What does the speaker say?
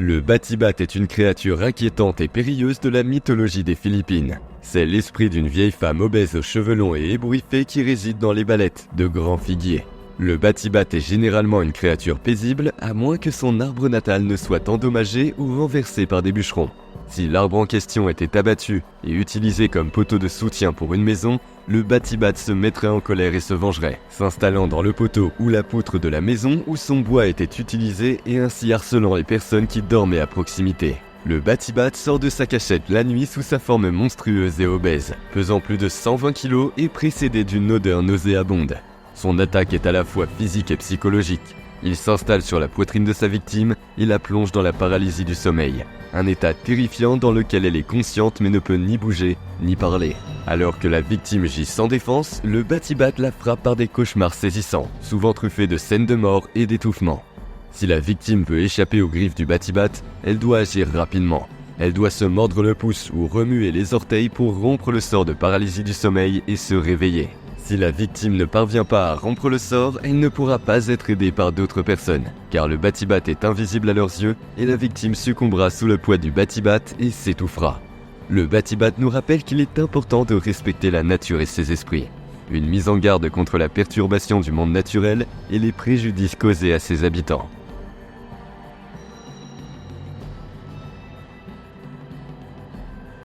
Le Batibat est une créature inquiétante et périlleuse de la mythologie des Philippines. C'est l'esprit d'une vieille femme obèse aux cheveux longs et ébouriffés qui réside dans les balettes de grands figuiers. Le Batibat est généralement une créature paisible, à moins que son arbre natal ne soit endommagé ou renversé par des bûcherons. Si l'arbre en question était abattu et utilisé comme poteau de soutien pour une maison, le Batibat se mettrait en colère et se vengerait, s'installant dans le poteau ou la poutre de la maison où son bois était utilisé et ainsi harcelant les personnes qui dormaient à proximité. Le Batibat sort de sa cachette la nuit sous sa forme monstrueuse et obèse, pesant plus de 120 kg et précédé d'une odeur nauséabonde. Son attaque est à la fois physique et psychologique. Il s'installe sur la poitrine de sa victime et la plonge dans la paralysie du sommeil, un état terrifiant dans lequel elle est consciente mais ne peut ni bouger ni parler. Alors que la victime gît sans défense, le Batibat la frappe par des cauchemars saisissants, souvent truffés de scènes de mort et d'étouffement. Si la victime veut échapper aux griffes du Batibat, elle doit agir rapidement. Elle doit se mordre le pouce ou remuer les orteils pour rompre le sort de paralysie du sommeil et se réveiller. Si la victime ne parvient pas à rompre le sort, elle ne pourra pas être aidée par d'autres personnes, car le Batibat est invisible à leurs yeux et la victime succombera sous le poids du Batibat et s'étouffera. Le Batibat nous rappelle qu'il est important de respecter la nature et ses esprits. Une mise en garde contre la perturbation du monde naturel et les préjudices causés à ses habitants.